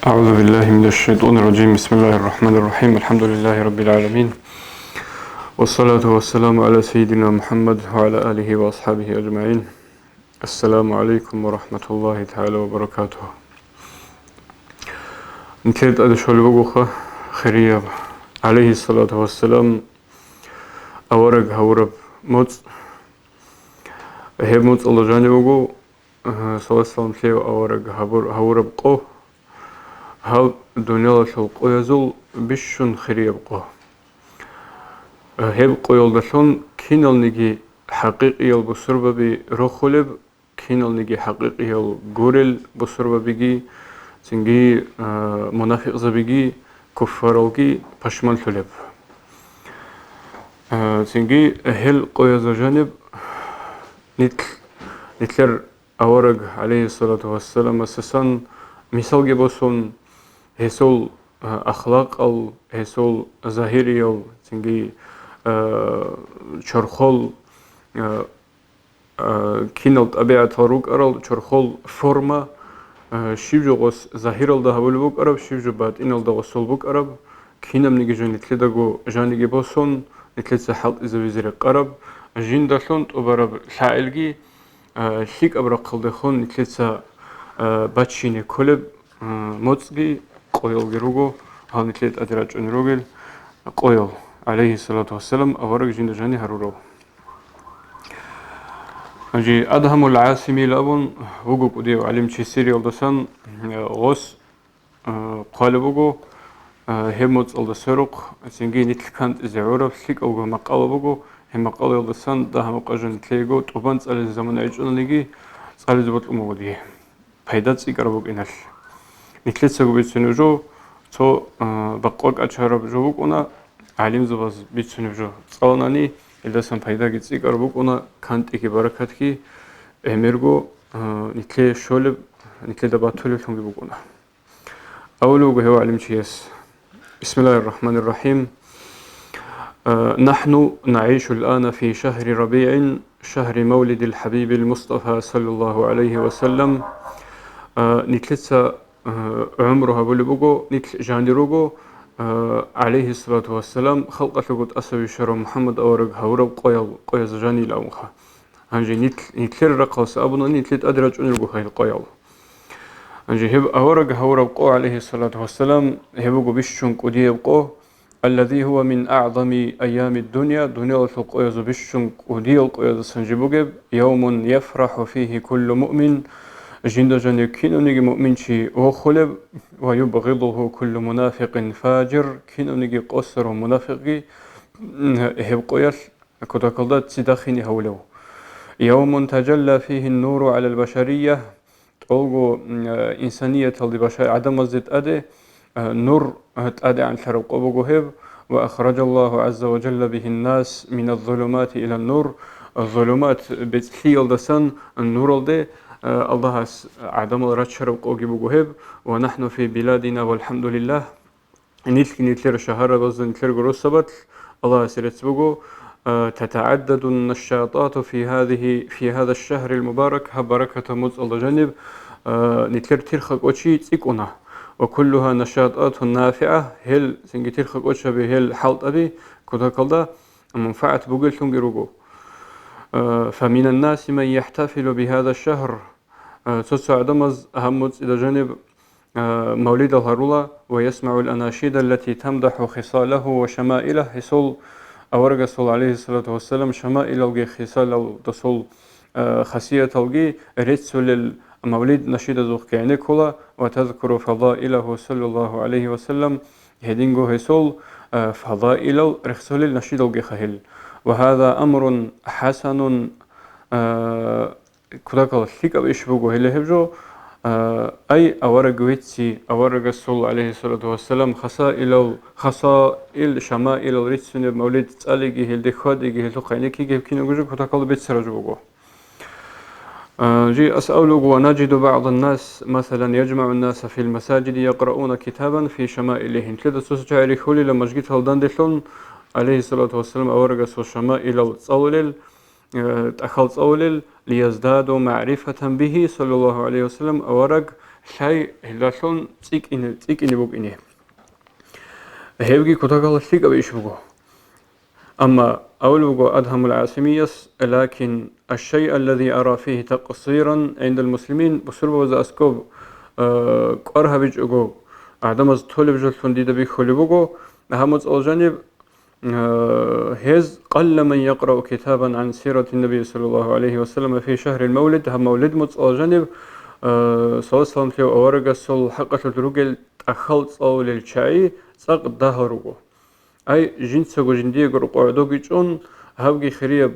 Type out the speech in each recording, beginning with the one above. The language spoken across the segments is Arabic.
أعوذ بالله من الشيطان الرجيم. بسم الله الرحمن الرحيم. الحمد لله رب العالمين، والصلاة والسلام على سيدنا محمد وعلى آله وأصحابه أجمعين. السلام عليكم ورحمة الله تعالى وبركاته. نتلت أدشول بغوخة خريب عليه الصلاة والسلام أورق هورب موت هب موت الله جاني بغو صلى الله عليه وسلم تليو أورق هورب قو هل دنيا شلق ويزول بشون خريب قو هب قويل دشون كينال نيجي حقيقي البصربة بروخولب كينال نيجي حقيقي الجورل بصربة بيجي تنجي منافق زبيجي كفارلجي بشمال تلب تنجي هل قوي زجانب نتلر أورج عليه الصلاة والسلام أساسا مثال جبوسون هسول أخلاق هسول ظاهري تنجي چرخول كينال طبيعة روك أرال چرخول فورما شيفجو غس ظاهر ده هول بوك أرب شيفجو بعد إن ده غسول بوك أرب كينام نيجي جون نتلدغو جاني جبوسون نتلد حلق إذا وزير قرب جين داشون تبرب شائلجي شيك أبرق خلدخون نتلد باتشيني كلب موتسجي قويل جروجو هل نتلد أدراج أنروجل قويل عليه الصلاة والسلام أورق جين جاني هرورو أجي أدهم العاصمي لابون وجو قديو علم تشيسيري الدسان غوس قالبوجو هموت الدسرق سنجي نتلكانت زعورة فيك أو مقالبوجو هم مقال الدسان ده هم قاجن تليجو طبانت على الزمن عيجون نيجي صار زبط المودي فايدات سيكربوك إنش نتلت سجوا بيتسنجو تو بقولك أشهر بجوبك أنا علم زباز بيتسنجو صالناني الدسان فايدة جت سيكربوك أنا كانت إكي بركات كي هميرجو نتلي شولب نتلي دباتولي لهم بوك أنا أولو هو علم شيس. بسم الله الرحمن الرحيم. نحن نعيش الآن في شهر ربيع شهر مولد الحبيب المصطفى صلى الله عليه وسلم. نتلسا عمرها بلبوغو نتل جاندروغو عليه الصلاة والسلام خلقت لقد أسوي شر محمد أورق هورب قويل زجاني لأمخا هنجي نتلر رقص أبنا نتلت أدرج أنرغو هاي القويل هنجي هب أورق هورب قو عليه الصلاة والسلام هبوغو بشون قديب قو الذي هو من أعظم أيام الدنيا دنيا القويز بشون قديب قويز سنجبوغب يوم يفرح فيه كل مؤمن جند جن كينو نيجي مؤمن شي وخلب ويبغضه كل منافق فاجر كينو نيجي قصر منافقي هب قويل كتاكلدات سداخيني هولو يوم تجلى فيه النور على البشرية تقولوا إنسانية البشر عدم الزد أدي نور أدي عن شرق أبو هب وأخرج الله عز وجل به الناس من الظلمات إلى النور الظلمات بتحيل دسان النور الدي الله عدم الرشر وقوجب هب ونحن في بلادنا والحمد لله نتلر شهر بزن نتلر جروسبت الله سيرتبوجو تتعدد النشاطات في هذا الشهر المبارك بركة مز الله جانب نتلر ترخق وشي تيكونا وكلها نشاطات نافعة هل سنجي ترخق وشي بهل حلط أبي كذا كذا منفعة بوجل تنجروجو فمن الناس من يحتفل بهذا الشهر تسعدمز أهمت إلى جانب مولد الهرولة ويسمع الأناشيد التي تمدح خصاله وشمائله يصل أورج صلى عليه الصلاة والسلام شمائل الجي خصال تصل خسية الجي رتسل المولد نشيد ذوق كولا وتذكر فضائله صلى الله عليه وسلم هدينجو هيسول فضائل رخصل النشيد الجي خهل وهذا أمر حسن كذا شيك أبيش بقول هلا هبجو أي أورج ويتسي أورج الصل عليه الصلاة والسلام خصائل شمائل الريتسون مولد تسألجي هل دخادجي هل تقينكي جيب كينو جوجو كذا بيتسرج بقول جي أسألوج ونجد بعض الناس مثلا يجمع الناس في المساجد يقرؤون كتابا في شمائلهم كذا سوسجاري خولي لما جيت هالدان دشلون عليه الصلاة والسلام أورج الصل شمائل الصولل تأخذ أولل ليزدادوا معرفة به صلى الله عليه وسلم أورق شاي هلاشون تيكيني بوكيني هيبقي كتاكال ثيكا بيشبكو أما أولوغو أدهم العاصميس لكن الشيء الذي أرى فيه تقصيرا عند المسلمين بسربو وزا أسكوب قرها بيجوغو أعدمز طولب جلتون ديدا بيخولبوغو أهمز الجانب هز قل من يقرأ كتابا عن سيرة النبي صلى الله عليه وسلم في شهر المولد هم مولد مز الجانب صلى الله عليه وسلم تيو أورغا سول حقة الرجل أخلط أو للشاي ساق دهروغو أي جنسو جندي قرقو بيجون هبقي خريب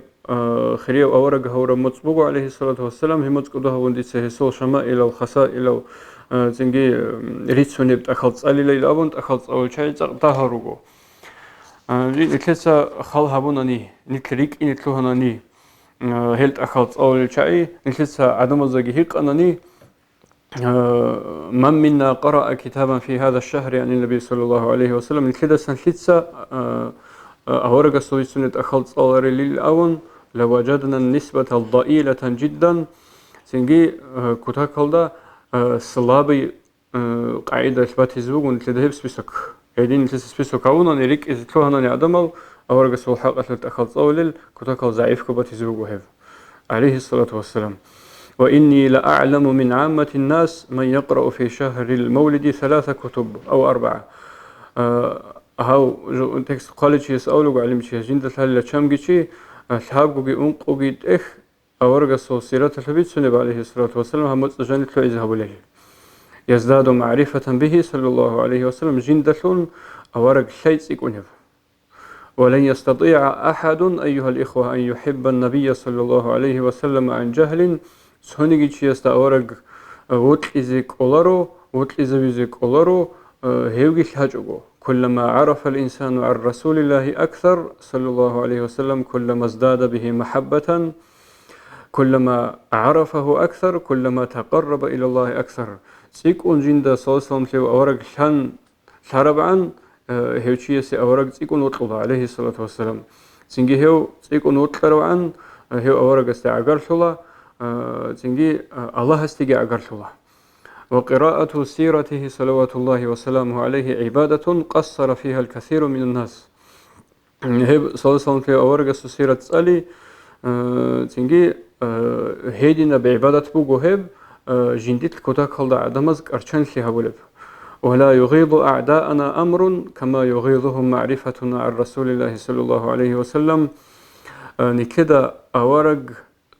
أورغ هورا مطبوغو عليه الصلاة والسلام هم مطقودها وندي سهسول شمائل الخسائل زنجي ريتسو نبت أخلط ألي ليل أبوند أخلط أو الشاي ساق دهروغو نتلسا خال هابوناني نتلريك نتلوهاناني هلت أخلط أو الشاي نتلسا عدم الزاقي أناني من منا قرأ كتابا في هذا الشهر عن النبي صلى الله عليه وسلم نتلسا نتلسا أورغا سويسونة أخلط أو للأون لوجدنا النسبة ضئيلة جدا سنجي كتاكالدا صلابي قاعدة إثبات زوج ونتلده بسبسك يدين نتلس سبسك أونا نريك إذا تلوهنا نعدمل أورغا سول حقة أخلط أو لل كتاكال ضعيف كبات زوج هذا عليه الصلاة والسلام وإني لأعلم من عامة الناس من يقرأ في شهر المولد 3 كتب أو 4 هاو تكست قالتشي يسألوا علمشي جندة هلا شامجيشي الحابقي أنقوقي إخ أورغا سول سيرة الحبيب سنب عليه الصلاة والسلام هم متجانت له إذهبوا له يزداد معرفة به صلى الله عليه وسلم جندة أورغ شيء سيكونه ولن يستطيع أحد أيها الإخوة أن يحب النبي صلى الله عليه وسلم عن جهل سونيجي يستا أورغ وطلزيك أولارو وطلزيك أولارو هيوغي الحاجوغو كلما عرف الإنسان عن رسول الله أكثر صلى الله عليه وسلم كلما ازداد به محبة كلما عرفه أكثر كلما تقرب إلى الله أكثر سيك أنجند صلى الله عليه وسلم أورغ شان شاربعا هيوشي يسي أورغ سيك أنوطلع عليه الصلاة والسلام سنجي هيو سيك أنوطلع هيو أورغ استعقر شلا سنجي الله استيقى أقر شلا وقراءة سيرته صلوات الله وسلامه عليه عبادة قصر فيها الكثير من الناس هيب صلى الله عليه وسلم في أورغ سيرة سألي سنجي هيدنا بعبادة بوغو هيب جنديت الكتا كالدا عدمزك أرشان لها ولب ولا يغيظ أعداءنا أمر كما يغيظهم معرفتنا عن رسول الله صلى الله عليه وسلم نكدا أورغ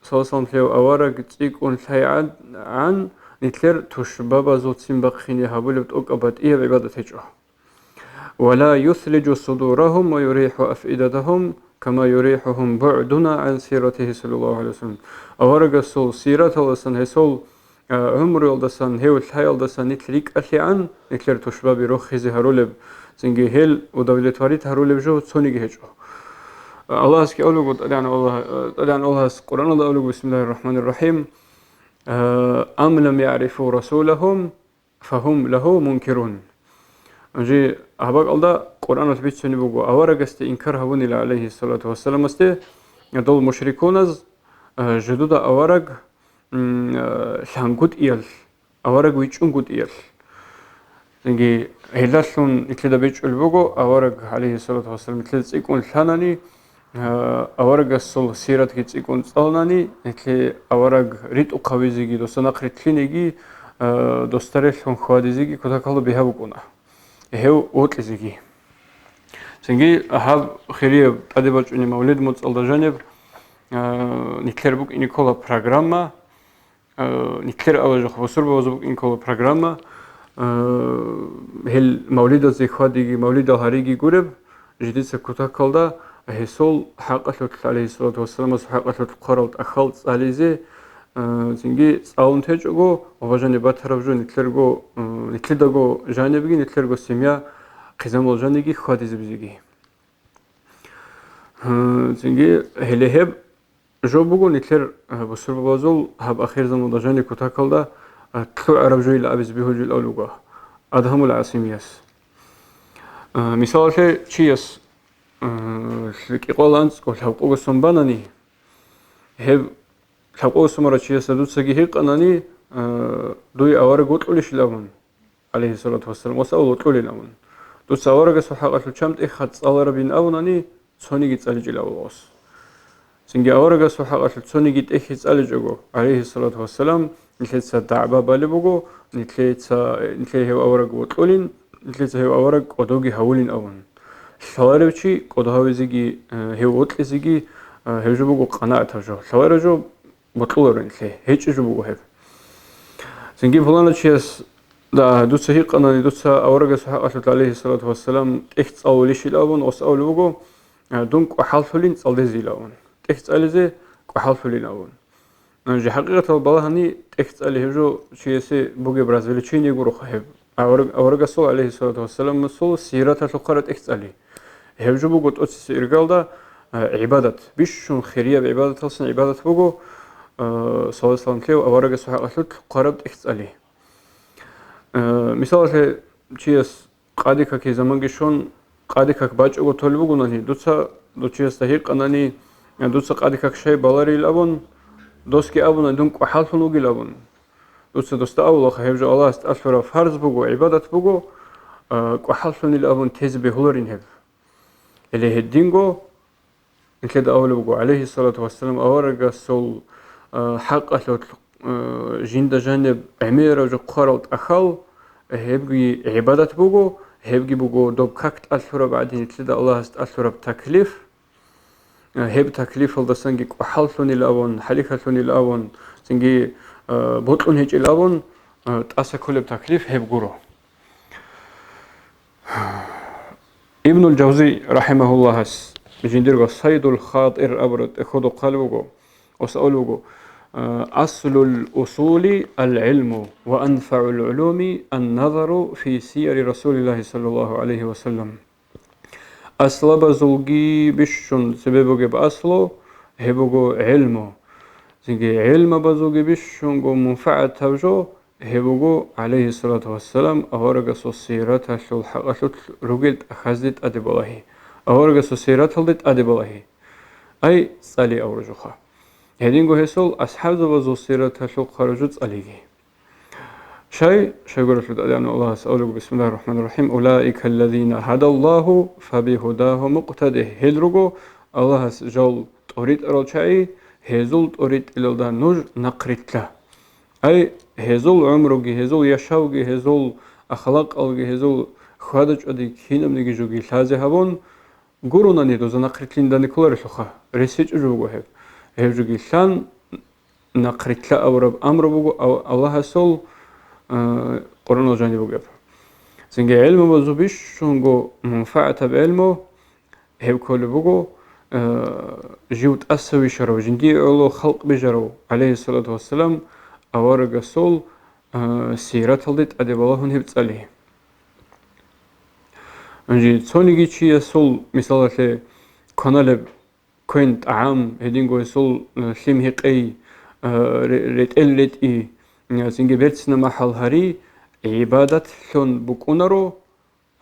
صلى الله عليه وسلم أورغ تيكون ثيعد عن نتلر تشبابا زوتسين بقخين هابولب تأقبت إيه بعبادة هجوه ولا يثلج صدورهم ويريح أفئدتهم كما يريحهم بعدنا عن سيرته صلى الله عليه وسلم أورغ سول سيرة لسان هسول عمر يلدسان هيو الحي يلدسان نتلريك أثي عن نتلر تشبابي روخي زهرولب زنجي هيل ودولت واريت هرولب جو تسونيجي هجوه الله اسكي أولوغ تدعن الله قرآن الله أولوغ بسم الله الرحمن الرحيم أم لم يعرفوا رسولهم فهم له منكرون أنجي أحباق الله قرآن تبيت سنبوغو أورغ استي إنكار هوني عليه الصلاة والسلام استي دول مشركون جدود أورغ شانقود إيال أورغ ويچونقود إيال أنجي هلالون إتلدا بيچ البوغو أورغ عليه الصلاة والسلام إتلدا تسيكون ثاناني أورغ الصل سيرت كتسيكون صالناني إتلي أورغ ريت أقويزيجي دوستاناق ريتلينيجي دوستاريلون خواديزيجي كتاكالو بيهابوكونا هيو أوتليزيجي سنجي أحب خيريب أدباجوني مولد متصل جانب نتلر بوك إنيكولا برنامج نتلر أوجه خبصور بوزبوك إنيكولا برنامج هل مولد زيخواديجي مولد هاريجي قرب جديد سكوتاكالدا هسول حقة عليه الصلاة والسلام حقة قرأت أخلط عليه زنجي أون تجو وبجانب باترفجو نتلرجو نتلدجو جانبي نتلرجو سميا قزام الجانبي خادز بزيجي زنجي هلهب جو بقول نتلر بسرب بازول هب أخير زمان دجاني كتاكلدا تلو عربجو إلى أبز بيهوج الأولوجا أدهم العاصمياس مثال شيء لكيقولانس كل حقوق سنبانني هب حقوق سمرة شيء سدوت سجيه قناني دوي أورق وطلش لون عليه الصلاة والسلام وسأول وطلين أون دو سأورق سحقة الشمت إخت صالر بين أوناني صوني جت ألج الأولوس سنجي أورق سحقة صوني جت إخت ألجوجو عليه الصلاة والسلام نتلت سدعبا بالبوجو نتلت هو أورق وطلين نتلت هو أورق ودوجي هولين أون شواربشي قدها زيجي هو وطل زيجي هجوبوجو قناعة تجو شوارجو بطلورين نتلت هيج جوبوجو هيف سنجي فلان تشيس دا دوتسا هي قناني دوتسا أورغا سحقة عليه الصلاة والسلام إخت أوليش الأون وسأول بوجو دونك وحالفلين صلدزي الأون إخت ألزي وحالفلين أون نجي حقيقة البلاهني إخت ألي هجو شيسي بوجي برازيلي تشيني يقولوا خهب أورغا صلى عليه الصلاة والسلام صل سيرة القرة إخت ألي هجو بوجو تأسس إرجال دا عبادة بيشون خيرية بعبادة الصن عبادة بوجو صلى الله عليه وسلم كيو أورغا سحقة قرب إخت ألي مثال چیز قادی که زمانگیشون قادی که باج او طول بگونانی دو چیز تهیق قنانی دوستا قادی که شی بالاری لابون دوست کی ابون دونك وحال فنوگی لابون دوستا اولا خیب جو الله است اشفر فرض بگو عبادت بگو وحال فنی لابون تیز بهولرین هب اللي هدینگو كده اول بگو عليه الصلاة والسلام اورگا سول حق اشلو جند جانب عمير وجو قرالت أخال هبجي عبادة بوجو هبجي بوجو دوب كاكت أشهر بعدين تلدا الله است أشهر بتكليف هب تكليف هذا سنجي وحالفني الأون حليكتني الأون سنجي بطلون هيج الأون تأسى كل بتكليف هب جرو ابن الجوزي رحمه الله هس جندير صيد الخاطر أبرد خذوا قلبه وسألوه أصل الأصول العلم وأنفع العلوم النظر في سير رسول الله صلى الله عليه وسلم أصل بزوجي بشون سببه بأصله هبوجو علمه زي علم بزوجي بشون جو منفعة توجو هبوجو عليه الصلاة والسلام أورجس السيرة شو الحق رجلت أخذت أدب الله أورجس السيرة هلت أدب الله أي صلي أورجوها هدينغو هسول أصحاب زوجو سيرة شو خرجت عليه شيء يقول في الأذان الله أسألك بسم الله الرحمن الرحيم أولئك الذين هدى الله فبهداه مقتده هدرجو الله جل تريد أرجعي هزول تريد إلى نور نقرت له أي هزول عمرك هزول يشاوك هزول أخلاق ألك هزول خادج أدي كينم نيجي جوجي لازه هبون قرونا ندوز نقرت لين داني كلار شخا رسيج جوجو هب هبجوجي شان نقرت له أورب أمر بوجو الله سول قرآن الجاني بوجب زنجي علم بزوبيش شونجو منفعة بعلمه هب كل بوجو جيوت أسوي شرو جندي الله خلق بجرو عليه الصلاة والسلام أورج سول سيرة هلدت أدب الله هنبت عليه أنجي تصوني شيء سول مثال كنالب كنت عام هدينجو سول شيم هقي ريت إي زنجي بيرتسنا محل هري عبادة شون بكونرو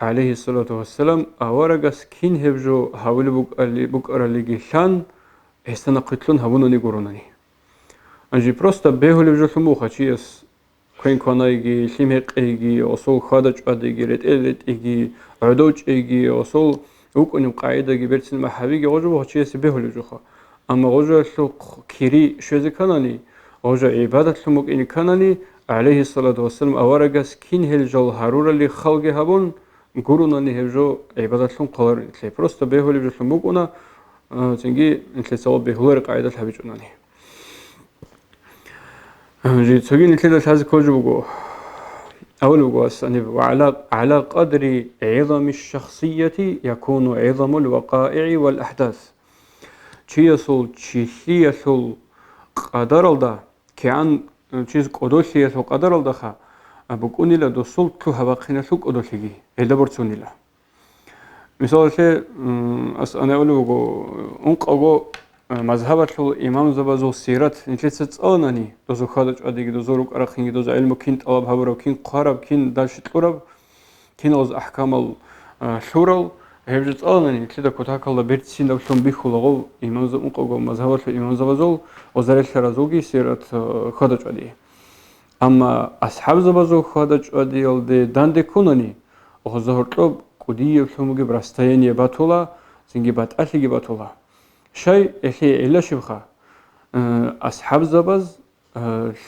عليه الصلاة والسلام أورجس كين هبجو هاول بوك أرليجي شان هستنا قتلون هونوني قرونني أنجي بروستا بيهولي بجو ثموخا چيس كوين كونايجي شيمهق إيجي أصول خادج أديجي ريت إيجي عدوج إيجي أصول وكوني قاعدة بيرتسنا محابيجي غجو چيس بيهولي بجوخا أما غجو شو كيري شوزي كاناني غجو عبادة شموك إني كاناني عليه الصلاة والسلام أورجس كين هلجل هارورا اللي خلقي هبون قروناني هبجو عبادة شم قلر إنتلي بروستا بيهولي بجو شموك أنا تنجي إنتلي سواب بيهولي قاعدة الحبيجوناني جي تسوغي إنتلي دالتازي كوجو بقو أول بقو أساني على قدر عظم الشخصية يكون عظم الوقائع والأحداث چي يسول قدر الدا كيان چيز قدوشي يسول قدر الدا خا بكوني لا دوسول تو هباقينا سو قدوشيجي إلا برتسوني لا مثال شيء أنا أقول بقو أنقو مذهب الإمام زبازو سيرت نتلت تسألني دوزو خالج أديك دوزو روك أرخيني دوزو علم كين طلب هبرو كين قارب كين دالشت قرب كين أوز أحكام الشورل هيبجت تسألني نتلت كتاك الله بيرتسين دوشون بيخو لغو إمام زب أنقو مذهب الإمام زبازو وزارة الرزوجي سيرت خالج أديه Ама асхаб забазу хадачь адиалде данде кунани охозахортлоб кудиев лумуги брастаяние батула зинги баталиги батула шай эхи элашивха асхаб забаз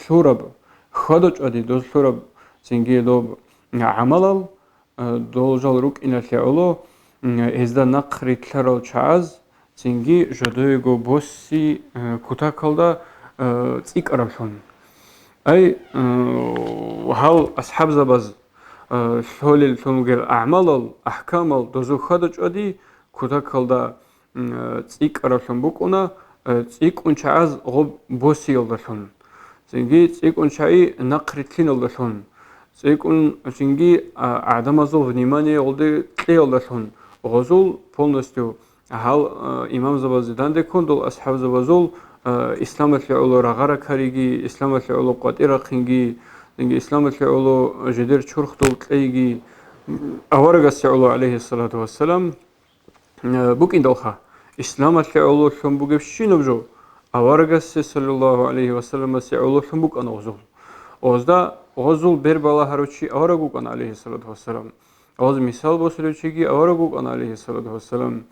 лураб хадачь ади доз лураб зинги доб амалал должал рук иналеоло ezda naqri tlarol chaz zинги жодойго босси кутакалда цикарамшон أي وهل أصحاب زبز شغل الفمجر أعمال الأحكام الدزو خدج أدي كذا كلدا تيك أرشم بكونا تيك أنشاز غب بوسي الدشون زنجي تيك أنشاي نقرتين الدشون تيك أنشنجي عدم زو فنيماني الدي تلي الدشون غزول полностью هل إمام زبز دانده كندل أصحاب زبزول إسلام الشعولو رغارة كاريجي إسلام الشعولو قاتيرا خنجي إسلام الشعولو جدير شرخ دول تلاقي أورغ الشعولو عليه الصلاة والسلام بوك إن دلخا إسلام الشعولو شنبوك بشينو بجو أورغ صلى الله عليه وسلم الشعولو شنبوك أنا غزول أوزدا غزول بربالا هروشي أورغوك أنا عليه الصلاة والسلام أوز مثال بسروشيجي أورغوك أنا عليه الصلاة والسلام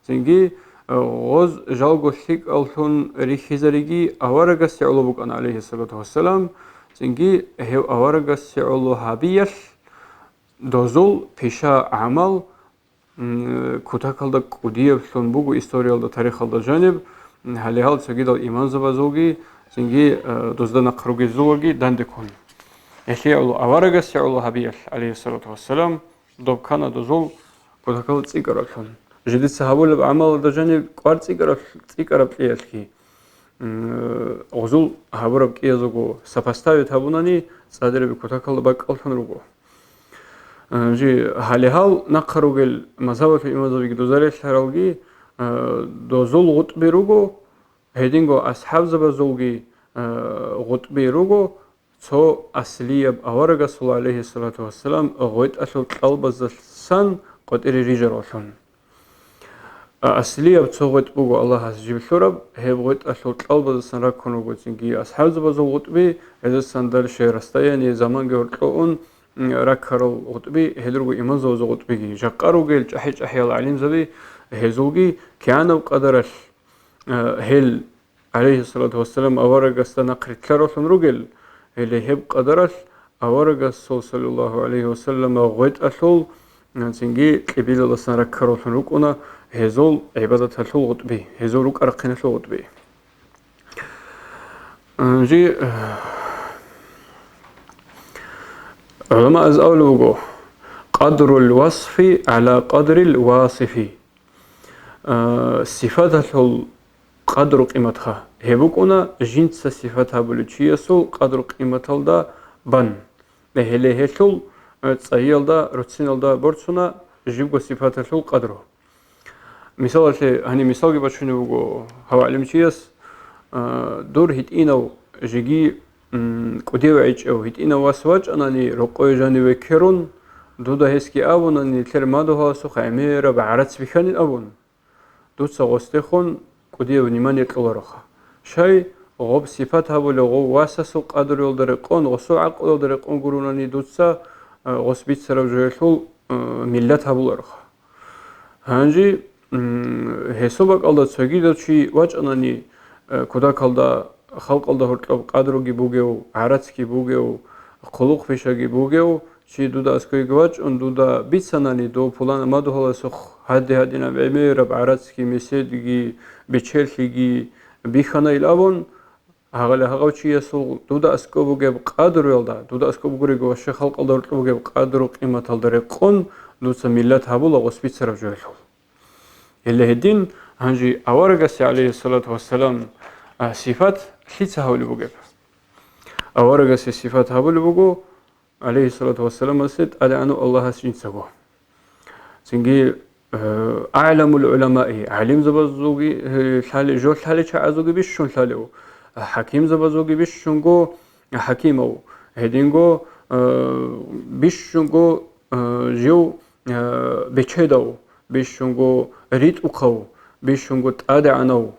زنجي غز جالگو شيك ألتون ريخيزاريجي أورغ الشعولو بوك أنا عليه الصلاة والسلام زنجي هيو أورغ الشعولو هابيش دوزول بيشا عمل كتاكالدا قدية شون بوغو إستوريال دا تاريخ دا جانب هالي هال سجيد الإيمان زبازوغي زنجي دوزدا نقروغي زوغي داندكون يشيعولو أورغ الشعولو هابيش عليه الصلاة والسلام دوب كان دوزول كتاكالدا تسيقرا شون جديد صحابول بعمل دا جانب قوار تسيقرا بليالكي غزول هابورب كيازوغو سپاستاوي تابوناني صادر بكتاكالدا باقالشون روغو جي هاليهال نقروغل مذهب имазовиги дозареш харалги дозол гутби руго хединго асхаб забазолги гутби руго цо аслияб аварга саллаллаху алейхи салату вассалам гойт асул қалбазсан qotiri рижаролон аслияб цо гойт буго аллах азжибшураб хеб гойт асул қалбазсан раконуго цинги асхаб забазол гутби эзасан дар шерастаяни заманге ортлоун ركروا غطبي هدروا إيمان زوج غطبي جقروا قيل جحيج أحيال عليم زبي هزوجي كانوا قدرش هل عليه الصلاة والسلام أورج استنقر كروس رجل اللي هب قدرش أورج صلى الله عليه وسلم غيت أصل نسنجي قبيل الله سنركروس ركونا هزول عبادة الشو غطبي هزولك أرقين الشو غطبي جي علماء أزأولوغو قدر الوصف على قدر الواصف صفات القدر قيمتها هبوكونا جنس صفاتها بلوچيسو قدر قيمتها دا بان هله هشل تصيل دا رتسينل دا برسونا جيبو صفاتها القدر مثال هني مثال بچونوغو هوا علمچيس دور هيتينو جيجي قديوعيج أو هيتينا واسواج أنني رقوي جاني وكيرون دودا هسكي أبون أني ترمادوها سوخ عميرة بعرات بخاني أبون دود سغستخون قديو نيماني كلارخا شاي غوب صفاتها بولو غو واسسو قدر يلدرقون غسو عقل يلدرقون قروناني دودسا غسبيت سرو جويشول ملتها بولارخا هانجي هسوبك الله تسوغيدو چي واج أنني كدا كالدا خلق الله هرتلب قدرگی بوگیو عرضکی بوگیو خلق فشگی بوگیو چی دودا اسکوی گواج اون دودا بیسانانی دو پولان مادو حالا سخ هدی نم امیر عرضکی مسیدگی بچرخیگی بیخانه ایلابون هغله هغو چی اسو دودا اسکو بوگیو قدر یلدا دودا اسکو بوگی گواش خلق الله هرتلب بوگیو قدر و قیمت الدر قن دودا ملت هبولا غسبیت سرف جویل اللي هدين هنجي أورجس عليه الصلاة والسلام صفات حيتها هولي بوجب أورجس صفات هولي بوجو عليه الصلاة والسلام سيد على أنه الله سجين سجوا سنجي أعلم العلماء عليم زبزوجي حال جو حال شعزوجي بيشون حاله حكيم زبزوجي بيشون جو حكيمه هدينجو بيشون جو جو بيشهدو بيشون جو ريت أخو بيشون جو تأدعنو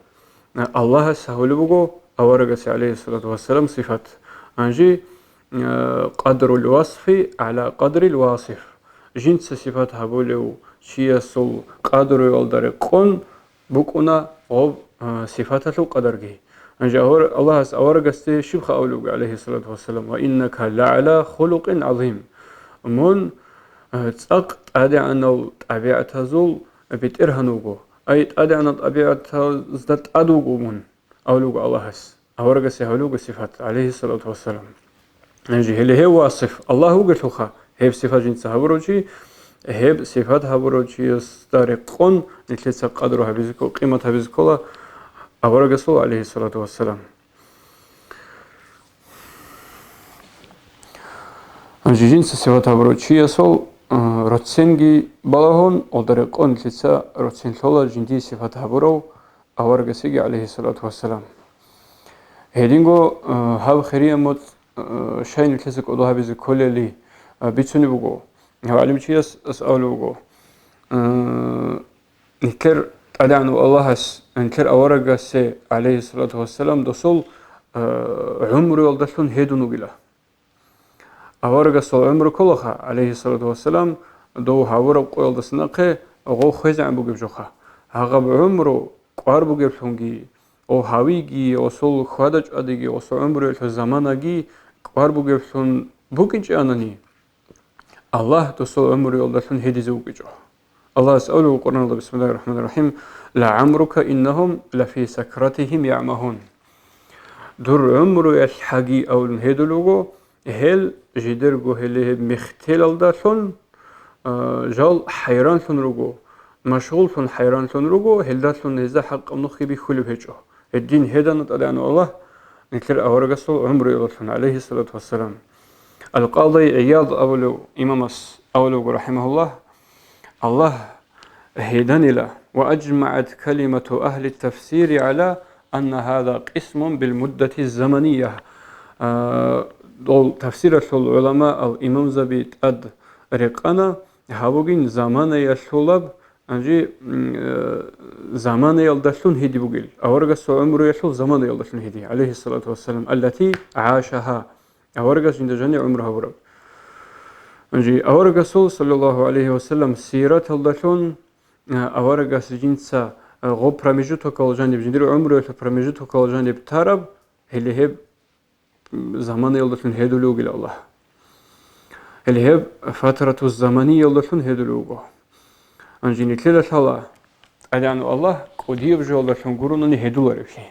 الله سهول بوجو أورجس عليه الصلاة والسلام صفات أنجي قدر الوصف على قدر الواصف جنس صفات هبولو شيسول قدر يولدر قن بكونا غب صفاته قدرجي أنجا الله أورجستي شبخ أولوج عليه الصلاة والسلام وإنك لعلى خلق عظيم من تأق أدي أنو طبيعة زول بترهنوجو أي أدي أن طبيعة زدت أدوجو من أولوج الله أورجستي أولوج صفات عليه الصلاة والسلام أنجي هي واصف الله هو قلتوخا هي صفات جنس هبروجي هب صفات هبروجي يسترقون نتلسا قدرها بزكو قيمتها بزكولا أورجسول عليه الصلاة والسلام أنجي جنس صفات هبروجي يسول رتسنجي بلاهون أودرقون نتلسا رتسن لولا جندي صفات هبرو أورجسيجي عليه الصلاة والسلام هيدينغو هاو خيريا موت شاين نتلسا قدوها بزكولا لي بيتسوني بوغو هوالي بيتشيس أسألوغو نكر أدعنو الله نكر أورغاسي عليه الصلاة والسلام دسول عمرو يلدسون هيدونو بلا أورغاسو عمرو كلها عليه الصلاة والسلام دو هاورو قويلدسناقي غو خيزان بوغيب جوخا هاغب عمرو قوار بوغيب شونغي او هاويگي او سول خوادج أديگي او سو عمرو يلتو زماناگي قوار بوغيب شون بوكينج أناني الله تصل عمر يولدون هدي زوجته الله يسأله القرآن بسم الله الرحمن الرحيم لعمرك إنهم لفي سكرتهم يعمهون دور عمر الحقي أو الهدلوجو هل جدرجو هل مختل الدشون جال حيران ثن رجو مشغول ثن حيران ثن رجو هل دشون هذا حق نخي بكل بهجه الدين هذا نتعلم الله نكر أورجسو عمر يولدون عليه الصلاة والسلام القاضي عياض إمامس أولو رحمه الله هيدن له وأجمعت كلمة أهل التفسير على أن هذا قسم بالمدة الزمنية تفسير العلماء الإمام زبيت أد رقنا هاوغين زمان يشولب أنجي زمان يلدشون هدي بقول أورجس عمره يشول زمان يلدشون هدي عليه الصلاة والسلام التي عاشها أورجس عند جميع عمرها برب أنجي أورجس صلى الله عليه وسلم سيرة يلدشون أورجس جنسا غو برمجته كل جانب جندير عمره برمجته كل جانب ترب اللي هب زمان يلدشون هدلوج إلى الله اللي هب فترة الزمنية يلدشون هدلوجه أنجي نتلذ الله أدعو الله قدير جل شنقرون هدول رفي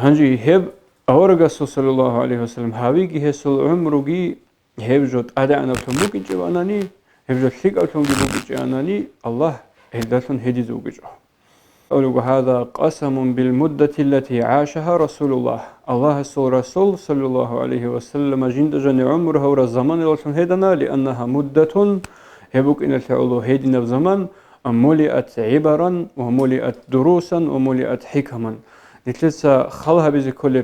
هنجي هب أورجس صلى الله عليه وسلم هاويجي هسول عمرجي هب جد أدعو تموكي جواناني هب جد شيك أتموكي بوكي جواناني الله هدلشون هدي زوجه أولو هذا قسم بالمدة التي عاشها رسول الله الله رسول صلى الله عليه وسلم جند جن عمره ورزمان لشون هدنا لأنها مدة هبوك إن الفعل هيدنا الزمان ملئت عبرا وملئت دروسا وملئت حكما نتلسا خلها بزي كل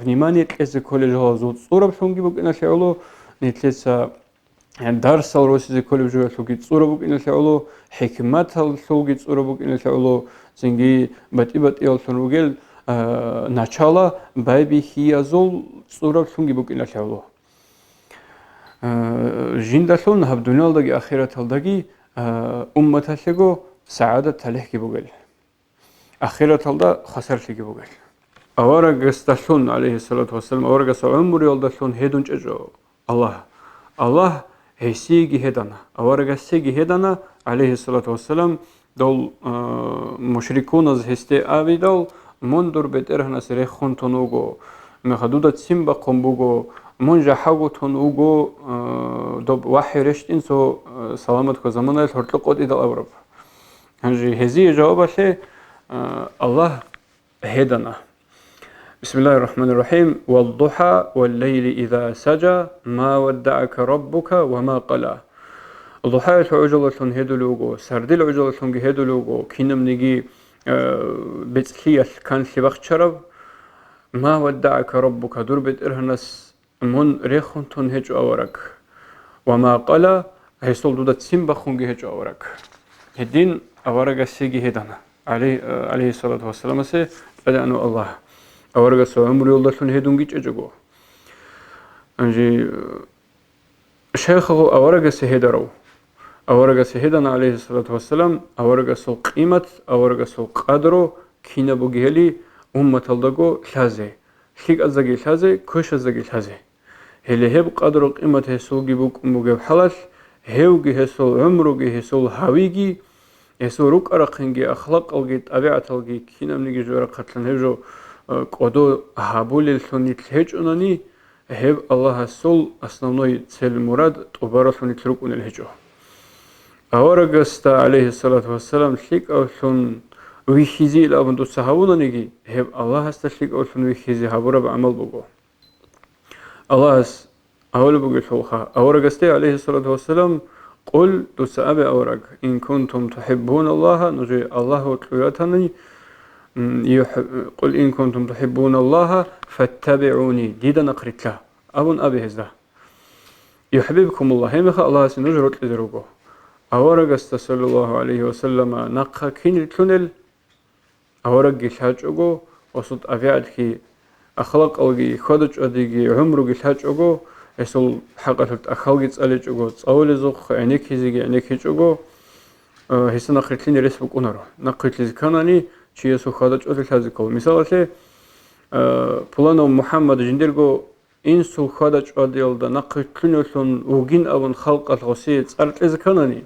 فنيماني تلسا كل جهازوت صورة بشونجي بوك إن الفعل نتلسا درس الروسي زي كل جهاز شوكي صورة بوك إن الفعل حكمات الشوكي صورة بوك إن الفعل زنجي باتي الشنوغل начало بايبي هي زول صورة بشونجي بوك إن الفعل جندشون هب دنيا لدغي آخرة لدغي أمتشجو سعادة تلهكي بقول آخرة لدا خسر شيء بقول أورج استشون عليه الصلاة والسلام أورج عمر يلدشون هيدون جزء الله هيسيجي هدنا أورج سيجي هدنا عليه الصلاة والسلام دول مشركون از هستي أبي دول مندور بترهنا سرخون تنوجو مخدودة سيمبا قنبوجو منجا حاجوتون اوغو دوب وحي رشتين سو سلامت كو زمانه هرتلقود إدى الأورب هنجي هزي جوابه شيء الله هدنا بسم الله الرحمن الرحيم والضحى والليل إذا سجى ما ودعك ربك وما قلى الضحى عجلة هدلوغو سردل عجلة هدلوغو كينم نجي بتخيل كان شبخ شرب ما ودعك ربك دربت إرهنس من ريخون تون هج أورك وما قال هيسول دودا سيمبا خونجي هج أورك هدين أورك سيجي هدنا عليه الصلاة والسلام سي بدأنو الله أورك سو عمر يولدشون هدونجي تجوجو أنجي شيخه أورق سهدرو أورق سهدنا عليه الصلاة والسلام أورق سو قيمة أورق سو قدرو كينا بوجهلي تلدقو لازه شيك أزاقي لازه كوش أزاقي لازه هل هب قدرو قيمة هسول جيبوك مجيب حلال هوجي هسول عمروجي هسول هاويجي هسول روك أرقنجي أخلاق ألجي طبيعة ألجي كينا منيجي جورا قتلن هجو قدو هابول الثاني تهج أناني هب الله هسول أصنعي تسل مراد تبارثني تروك أن الهجو أورجست عليه الصلاة والسلام شيك أو ثن ويخزي الأبن دو سهونا نيجي هب الله هستشيك أو ثن ويخزي هبورا بعمل بقو الله هس أول بقول شوخا أورجست عليه الصلاة والسلام قل دو سأب أورج إن كنتم تحبون الله نجي الله وتلويتني قل إن كنتم تحبون الله فاتبعوني ديدا نقرت له أبن أبي هزده يحببكم الله همخ الله سنجرت لدروقه أورجست صلى الله عليه وسلم نقا كين التونل أورج الحاجوجو وصوت أفعالك أخلاق أوجي خدج أديجي عمرو الحاجوجو يسول حقة أخلاق تسألجوجو أول زخ عينك يزيجي عينك يجوجو هسه نقرتلين رسبك أنارو نقرتلي كاناني شيء يسول خدج أدي الحاجوجو مثال بلانو محمد جنديرجو إنسو خدج أدي يلدا نقرتلين يسون وجين أبن خلق الغسيل أرتلي كاناني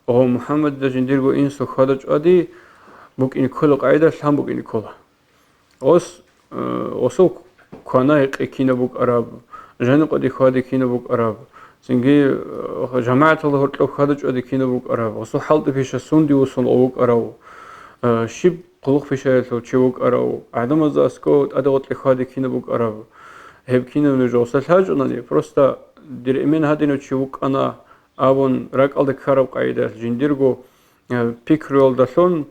أو محمد جنديرجو إنسو خدج أدي بوك إن كل قاعدة شام بوك إن كله أوسو كنايق كينا بوك أراب جانو قدي خادي كينا بوك أراب سنجي جماعة الله هرتلو خدج أدي كينا بوك أراب أوسو حالت فيش سوندي وصل أوك أراو شيب قلق فيش يلتو تشوك أراو عدم الزاسكو أدوات لخادي كينا بوك أراب هب كينا من جوسل حاج أناني بروستا دير إمين هادينو تشوك أنا أبون راك ألدك خراب قاعدة جنديرجو بيكريول داشون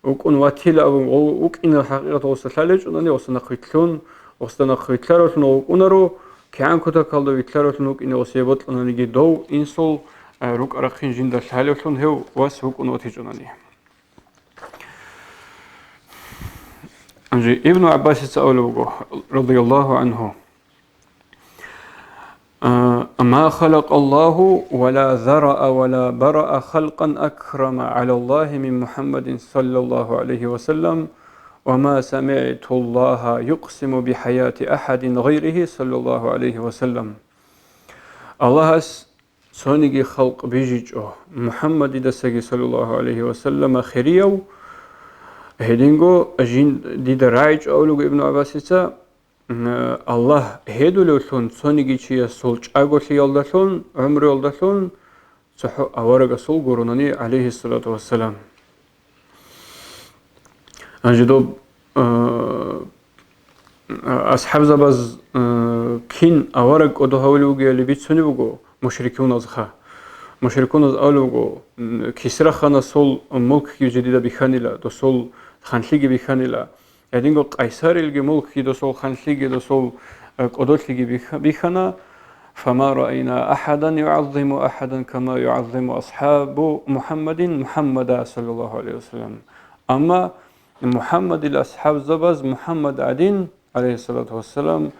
وكون واتيلا وكإن الحقيقة وصلت أنني وصلنا قتلون وصلنا قتلارون وكونرو كأن كتا كالدو يتلارون وكإن وصيبت أنني جدو إنسول روك أرخين جندا الحالون هو واس وكون واتيجونني أنجي ابن عباس سأله رضي الله عنه ما خلق الله ولا ذرأ ولا برأ خلقا أكرم على الله من محمد صلى الله عليه وسلم وما سمعت الله يقسم بحياة أحد غيره صلى الله عليه وسلم الله سونيجي خلق بيجيجو محمد دسجي صلى الله عليه وسلم خيريو هدينجو أجين دي درايج أولو ابن عباس الله هدولون سونيجي شيء سولج أقولي يالدلون عمر يالدلون صح أورج سول قرنني عليه الصلاة والسلام أجدو أصحاب زبز كين أورج أدهولوجي اللي بيتسوني بقو مشركون أزخا مشركون أز أولوجو كسرة خنا سول ملك جديدة بخانيلا دو سول خانشيجي بخانيلا يدينغو قيصر الجي ملك دو خانشيجي دو قدوتلجي بخنا فما رأينا أحدا يعظم أحدا كما يعظم أصحاب محمد صلى الله عليه وسلم أما محمد الأصحاب زبز محمد عدين عليه الصلاة والسلام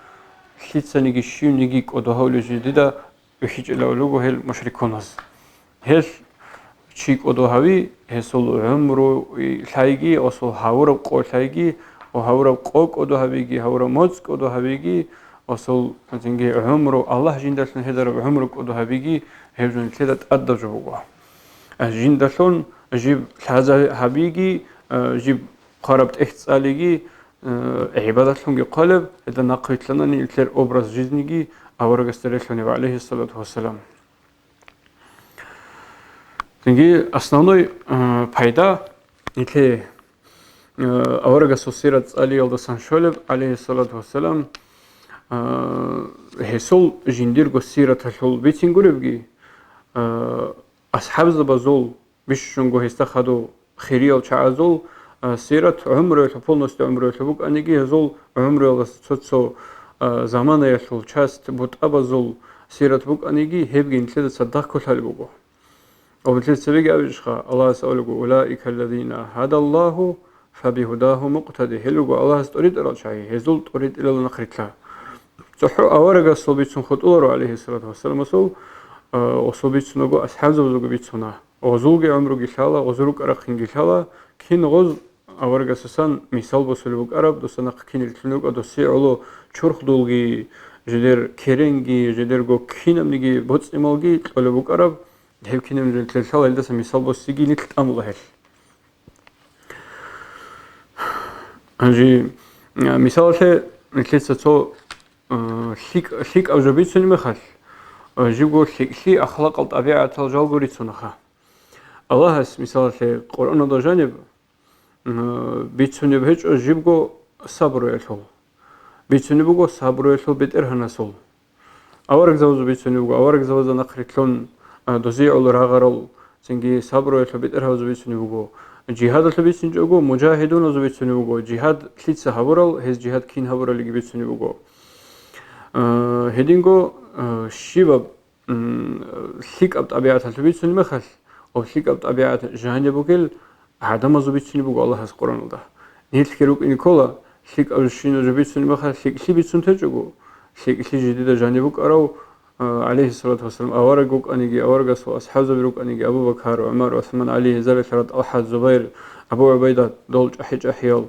خيتسانيجي شيونيجي قدوهولي جديدة وحيج الأولوغو هل مشركونز هل شيك قدوهوي هسول عمرو لايجي أصول هاورو قو لايجي وهاورو قوق قدوهويجي هاورو موز قدوهويجي أصول زنجي عمرو الله جندلن هدر عمرو قدوهويجي هبجون كده تقدر جوجو جندلن جيب هذا هبيجي جيب قربت احتساليجي عبادتهم قلب إذا نقيت لنا نيلتر أبرز جزنيجي أورجستريشني عليه الصلاة والسلام زنجي أصنعنا فايدة نيلتر أورجس سيرة علي الدسان شولب عليه الصلاة والسلام هسول جنديرجو سيرة هسول بيتينغوربجي أصحاب زبازول بيشونغو هستخدو خيريال شعازول سيرة عمره полностью عمره تبوك أنيجي هزول عمره لسوتسو زمانه يشول شاست بوت أبازول سيرة تبوك أنيجي هبجين كده صدق كل هالبوجو وبالتالي سبيج أبيشخا الله سألوه أولئك الذين هدى الله فبهداه مقتدي هلوجو الله استريد إلى شيء هزول تريد إلى النخرتلا صحو أورجا صوبيتون خطورو عليه الصلاة والسلام سو وصوبيتون جو أصحاب زوجو بيتونا وزوجي عمرو جيشالا وزروك أرخين جيشالا كين غز أورجا سسان مثال بسلوك عرب دوسنا كين الكلنوك أدوسي علو چرخ دولجي جدر كيرنجي جدر جو كينم نيجي بوتس إمالجي تقولوك عرب هيو كينم الكلشالا إلدس مثال بسيجي نتل أمله هنجي مثال نتلسه تو شيك أو جبيتوني مخال جيبو شي أخلاق الطبيعة الجالبوري تونخا الله هس مثال القرآن دا جانب بيتوني بهج جيبو صبر يلهو بيتوني بقو صبر يلهو بيتر هنسول أورك زوج بيتوني بقو أورك زوج نقريتلون دوزي أول راغرل سنجي صبر يلهو بيتر هوز بيتوني بقو جهاد البيتوني بقو مجاهدون وز بيتوني بقو جهاد كليتس هبورل هز جهاد كين هبورل اللي بيتوني بقو هدينغو شيباب شيك أب طبيعة البيتوني مخال أو شيك أب طبيعة جانبوكل عدم زبيتوني بقو الله هس قرآن الله نيت كيروك إنكولا شيك أو شينو زبيتوني مخال شيك بيتون تجوجو شيك جديد جانبوك أرو عليه الصلاة والسلام أورجوك أنيجي أورجس وأصحاب زبيروك أنيجي أبو بكر وعمر وعثمان علي زال شرط أحد زبير أبو عبيدة دول أحج أحيال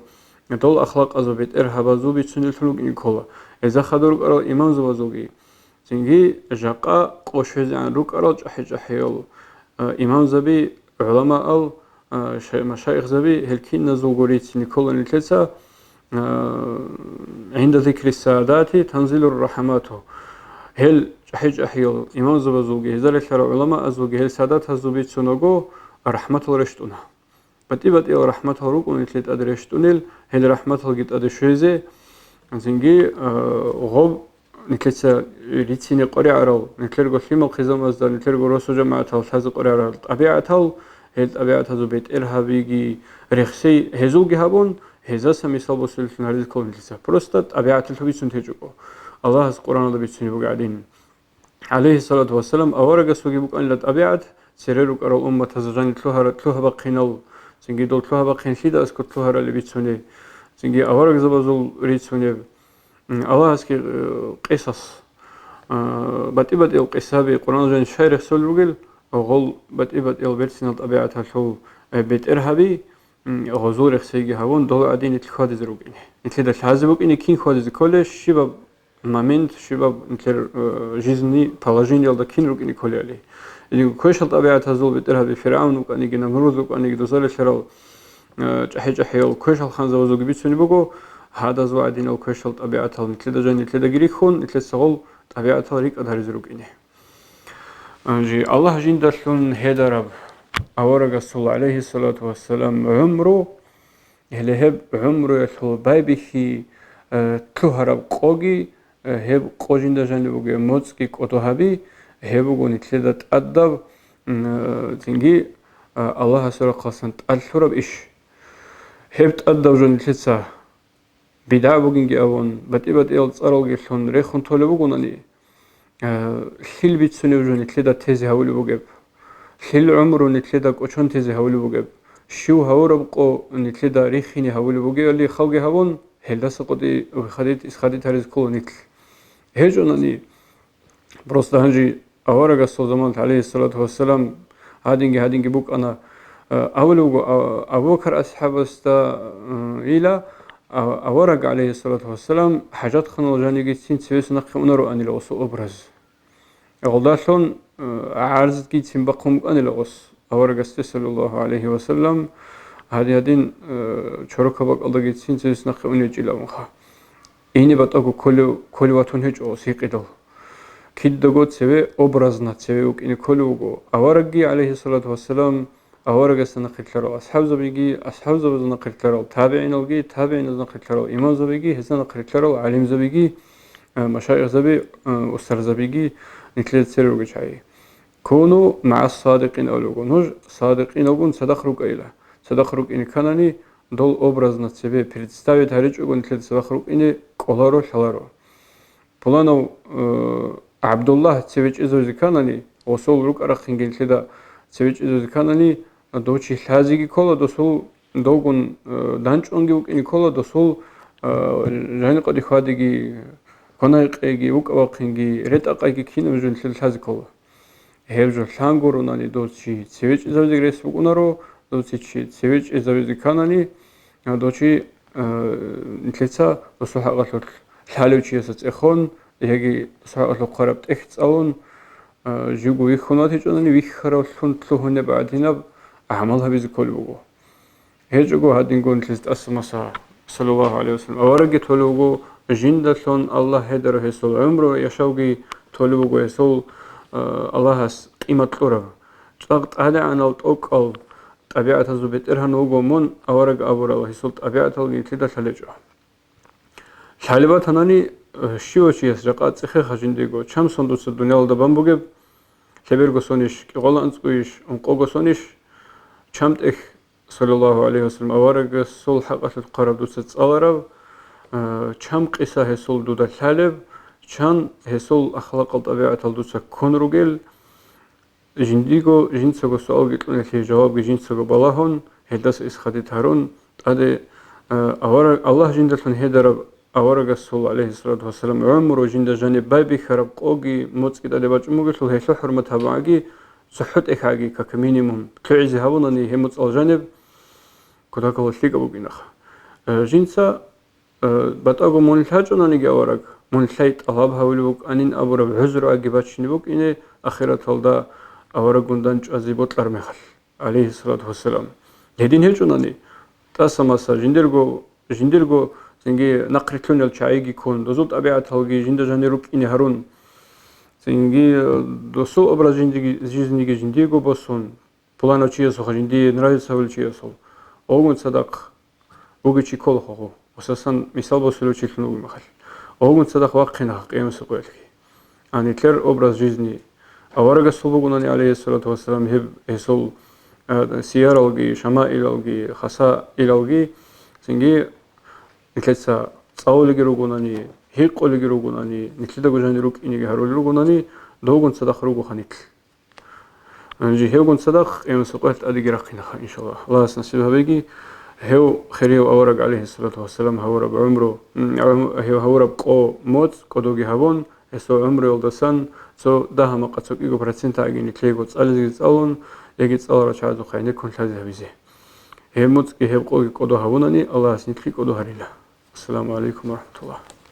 دول أخلاق أزبيت إرهاب زبيتوني الفلوك إنكولا إذا خدروك أرو إمام زبازوجي تنجي جاقا قوشيز عن روك أرو أحج أحيال إمام زبي علماء مشايخ زبي هلكين نزوغوريت نيكولا نتلسا عند ذكر السادات تنزل الرحمات هل حج أحيال إمام زبازوجي هزار الشرع علماء أزوجي هل سادات هزوبيت سنوجو رحمة الرشتونه بتيبت إلى رحمة الروك ونتلت أدرشتونيل هل رحمة الجت أدشيزه زنجي غب نتلت ريتيني قرية رو نتلقى فيما الخزام أزدار نتلقى رسول جماعة الحز قرية رو طبيعة هل طبيعة زوبيت إرهابيجي رخصي هزوجي هبون هذا سميسال بوسيل في هذه الكون نتلسا بروستات طبيعة الحبيسون تجوجو الله القرآن الله بيتسني بقعدين عليه الصلاة والسلام أورجا سوجي بق أن الطبيعة سيرلوك أرو أمة تزجان تلوها بقينال سنجي دول تلوها بقين شيدا أسكت تلوها اللي بيتسوني سنجي أورجا زبازول ريتسوني الله أسكي قصص بتبت القصابي قرآن جن شاير سولوجل أغل بتبت البرسين الطبيعة هالشو بيت إرهابي غزور خسيجي هون دول عدين الخادز روجين نتلدا شازبوك إني كين خادز كله شباب момент شباب نتلر жизни положение алда كين روجين كله عليه اللي كويش الطبيعة هزول بيت إرهابي فرعون وكان يجي نمرود وكان يجي دوزال شرال حيل كويش الخنزة وزوج بيتسوني بقو هذا زوا عدين أو كويش الطبيعة هل نتلدا جن نتلدا جريخون نتلدا سغول طبيعة ريك أدهر زروجينه جي الله جين دشلون هذا رب أورج الصلاة عليه الصلاة والسلام عمره هلهب عمره يسول بايبيشي تلوهرب قوجي هب قوجين دجاني بوجي موتسكي كوتوهابي هبوجو نتلدا تأدب تنجي الله سورة قصن تألشرب إيش هب تأدب جون نتلدا بدع بوجينجي أون بتبت إيل تصارلجي شون ريخون تولي بوجونالي خيل بيتسوني جون نتلدا تيزي هولي بوجيب خيل عمره نتلدا كوشون تيزي هولي بوجيب شو هوربقو نتلدا ريخيني هولي بوجي اللي خلقي هون هلا سقطي وخديت إسخديت هرز كل نتل هجونني بروست هنجي أورجا الصوزمان عليه الصلاة والسلام هادينجي بوك أنا أولو أبو بكر أصحاب استا إلى أورجا عليه الصلاة والسلام حاجات خنو جاني جيتين سويس نقي أنرو أني لغسو أبرز غلداشون عارض جيتين بقوم أني لغس أورجا صلى الله عليه وسلم هادين شركة بق الله جيتين سويس نقي أني جيلامخا إني بتأكو كل واتون هج أو سيقيدل كيدغو تسوي أبرزنا تسوي وك إني كلوجو أورجي عليه الصلاة والسلام أورجا سنقل كرو أصحاب زبيجي نقل كرو تابعين نقل كرو إمام زبيجي هزنا نقل كرو عليم زبيجي مشايخ زبي أستر زبيجي نتلت سيروجي شيء كونوا مع الصادقين أولوجو نج صادقين أوجون صدق إني كانني دول أبرزنا تسوي представить هرج أوجون نتلت صدق إني كولارو شلارو بلانو عبد الله تسويج إزوجي كانني وصول روك أرخين جلتدا تسويج إزوجي كانني دوشي حازيجي كولا دوسول دوغون دانش أنجي وك إني كولا دوسول جاني قدي خاديجي ქონაიყეგი უკავახინგი რეტაყაიგი ქინემჟულ ლაზიკოლა ჰევჟო ლანგურუნანი დოჩი ცევეჭი ზავზიგრეს უკუნარო დოჩი ცევეჭი ზავზი ქანანი დოჩი ნიცა დოსოჰაღალ ლალევჩიასაც ეხონ ეგი დოსოჰაღალ ხარაბ ტეხწალონ ჟუგუ იხონათი ჭონანი ვიხარავ ლუნთლუჰუნე ბადინაბ ამალჰაბიზ კოლუგო ეჯუგო ჰადინგონ ლისტასმასა სალალლაჰუ ალეიჰი ვასალამ ავარაგი თოლუგო ჟინდასონ ალლაჰ ჰედარო ჰესოლ ემრო იაშავგი თოლუგო ესოლ ალლაჰას ყიმატლურა ჭაღ ტალანალ ტოკალ ტაბიათაზუ ბეტერჰანუგო მონ ავარაგ აბურალა ჰესოლ ტაბიათალგი თიდა თალეჭა შალიბათანანი შიოჩიას რაყაცი ხეხაჟინდიგო ჩამსონდუს დუნიალდა ბამბუგე ხებერგოსონიშ ყოლანწყუიშ უნყოგოსონიშ ჩამტეხ სალალლაჰუ ალეიჰი ვასალამ ავარაგ სულ ჰაყასat ყარადუს წალარავ ჩამყისა ჰესოლ დუდა ხალებ ჩან ჰესოლ ახლაყალ ტაბიათალდუს კონრუგელ ჟინდიგო ჟინცოგო სალგი ტუნეხი ჯავაბი ჟინცოგო ბალაჰონ ჰედას ის ხადითარონ ტადე ავარაგ ალლაჰ ჟინდასონ ჰედარა ავარაგა სულ ალეიჰი სალათუ ვასალამ ემრო ჟინდა ჟანი ბაიბი ხარაბ ყოგი მოწკიდა დებაჭმუგესულ ჰესო ჰურმათაბაგი ზუჰუტ ეხაგი კაკ მინიმუმ ქეიზი ჰავონანი ჰემოწალჟანებ ქოდაკოლშიკაბუგინახ ჟინცა ბატაგო მონლაჭონანი გავარაგ მონლაიტ ალაბ ჰავილუგ ანინ აბურა ჰუზრა აგიბაჩინიბუგ ინე ახირათალდა ავარაგუნდან ჭაზი ბოტლარ მეხალ ალეიჰი სალათუ ვასალამ ედინ ჰეჭონანი ტასამასა ჟინდირგო ზინგი ნაყრითუნელ ჩაიგი ქონ დოზულ ტაბიათალგი ჟინდა ჟანერუკ ინე ჰარუნ ზინგი დოსულ ობრაზ ჟინდიგი ჟინდიგო ბოსონ პლანო ჩიესო ჟინდი ნრაისაველ ჩიესო ოგუნ სადაყ უგიჩი კოლხო осасан мисал босулу чилнуг махал огун садах ваққина қиямас қойлги анитлер образ жизни аварага сулбугунани алейхи салату вассалам хеб эсол сияралги шамаилалги хаса илалги синги итлеса цаулиги ругунани хиққолиги ругунани нитледа гужани рук иниги харули ругунани догун садах ругу ханитл анжи хегун садах қиямас қойлт адиги раққина иншаллах аллах насиб хабеги هو خيريو أورق عليه الصلاة والسلام هورب عمره هورب قو موت قدوغي هون اسو عمره يلدسان سو ده ما قصوك إيغو برسنتا أجيني تليغو تسألزي تسألون يجي تسأل رشادو خيني كون لازي هبزي هي موت هي قوغي قدو هوناني الله سنتلي قدو هريلا السلام عليكم ورحمة الله